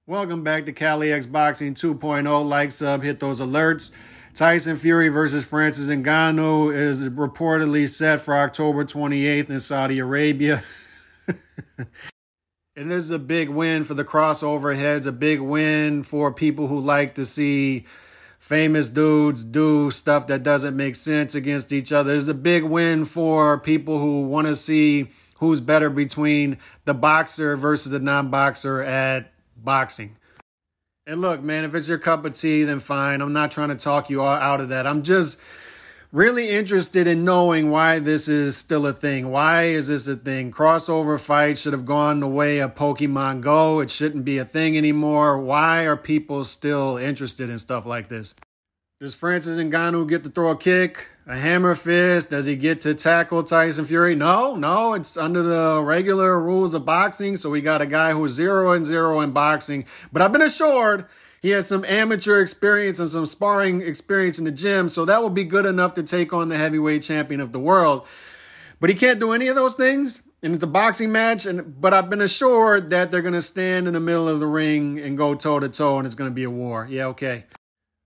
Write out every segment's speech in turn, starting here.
Welcome back to Cali X Boxing 2.0. Like, sub, hit those alerts. Tyson Fury versus Francis Ngannou is reportedly set for October 28th in Saudi Arabia. And this is a big win for the crossover heads, a big win for people who like to see famous dudes do stuff that doesn't make sense against each other. It's a big win for people who want to see who's better between the boxer versus the non-boxer at boxing. And look, man, if it's your cup of tea, then fine. I'm not trying to talk you all out of that. I'm just really interested in knowing why this is still a thing. Why is this a thing? Crossover fights should have gone the way of Pokemon Go. It shouldn't be a thing anymore. Why are people still interested in stuff like this? Does Francis Ngannou get to throw a kick, a hammer fist? Does he get to tackle Tyson Fury? No, it's under the regular rules of boxing. So we got a guy who's 0-0 in boxing. But I've been assured he has some amateur experience and some sparring experience in the gym. So that will be good enough to take on the heavyweight champion of the world. But he can't do any of those things. And it's a boxing match. But I've been assured that they're going to stand in the middle of the ring and go toe-to-toe, and it's going to be a war. Yeah, okay.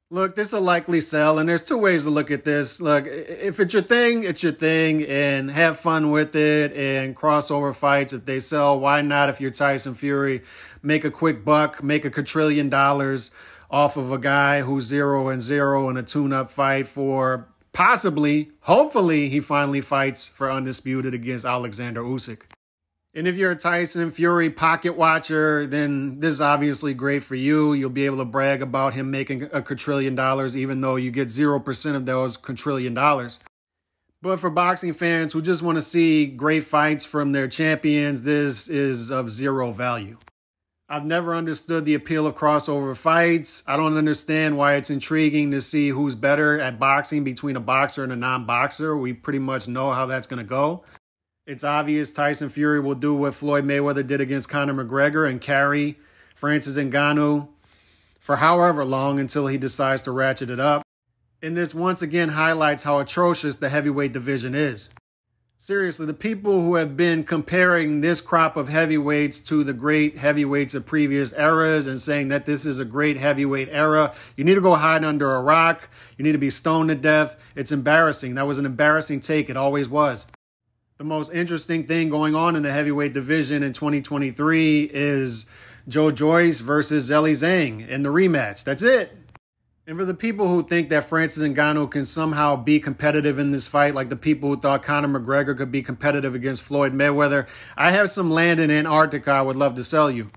Look, this is a likely sell, and there's two ways to look at this. Look, if it's your thing, it's your thing, and have fun with it, and crossover fights, if they sell, why not? If you're Tyson Fury, make a quick buck, make $1 quadrillion off of a guy who's 0-0 in a tune-up fight for possibly, hopefully, he finally fights for undisputed against Alexander Usyk. And if you're a Tyson Fury pocket watcher, then this is obviously great for you. You'll be able to brag about him making $1 quadrillion, even though you get 0% of those $1 quadrillion. But for boxing fans who just want to see great fights from their champions, this is of zero value. I've never understood the appeal of crossover fights. I don't understand why it's intriguing to see who's better at boxing between a boxer and a non-boxer. We pretty much know how that's going to go. It's obvious Tyson Fury will do what Floyd Mayweather did against Conor McGregor and carry Francis Ngannou for however long until he decides to ratchet it up. And this once again highlights how atrocious the heavyweight division is. Seriously, the people who have been comparing this crop of heavyweights to the great heavyweights of previous eras and saying that this is a great heavyweight era, you need to go hide under a rock. You need to be stoned to death. It's embarrassing. That was an embarrassing take. It always was. The most interesting thing going on in the heavyweight division in 2023 is Joe Joyce versus Zhilei Zhang in the rematch. That's it. And for the people who think that Francis Ngannou can somehow be competitive in this fight, like the people who thought Conor McGregor could be competitive against Floyd Mayweather, I have some land in Antarctica I would love to sell you.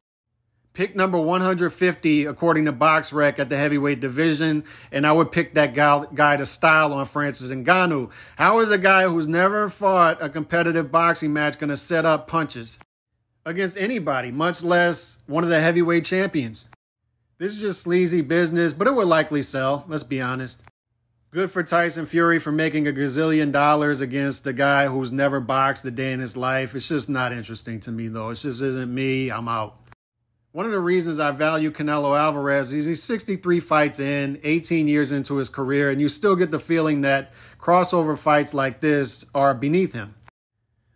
Pick number 150 according to BoxRec at the heavyweight division, and I would pick that guy to style on Francis Ngannou. How is a guy who's never fought a competitive boxing match going to set up punches against anybody, much less one of the heavyweight champions? This is just sleazy business, but it would likely sell, let's be honest. Good for Tyson Fury for making $1 gazillion against a guy who's never boxed a day in his life. It's just not interesting to me, though. It just isn't me. I'm out. One of the reasons I value Canelo Alvarez is he's 63 fights in, 18 years into his career, and you still get the feeling that crossover fights like this are beneath him.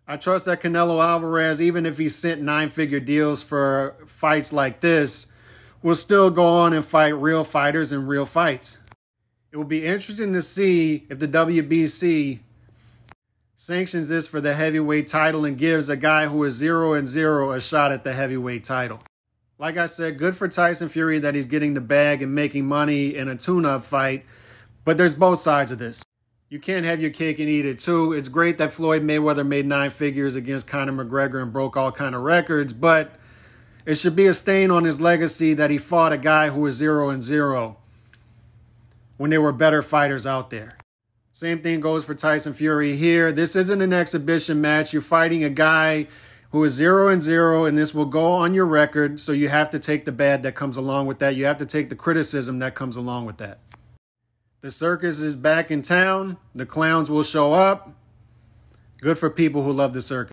I trust that Canelo Alvarez, even if he sent 9-figure deals for fights like this, will still go on and fight real fighters in real fights. It will be interesting to see if the WBC sanctions this for the heavyweight title and gives a guy who is 0-0 a shot at the heavyweight title. Like I said, good for Tyson Fury that he's getting the bag and making money in a tune-up fight, but there's both sides of this. You can't have your cake and eat it too. It's great that Floyd Mayweather made 9 figures against Conor McGregor and broke all kind of records, but it should be a stain on his legacy that he fought a guy who was 0-0 when there were better fighters out there. Same thing goes for Tyson Fury here. This isn't an exhibition match. You're fighting a guy who is 0-0, and this will go on your record, so you have to take the bad that comes along with that. You have to take the criticism that comes along with that. The circus is back in town. The clowns will show up. Good for people who love the circus.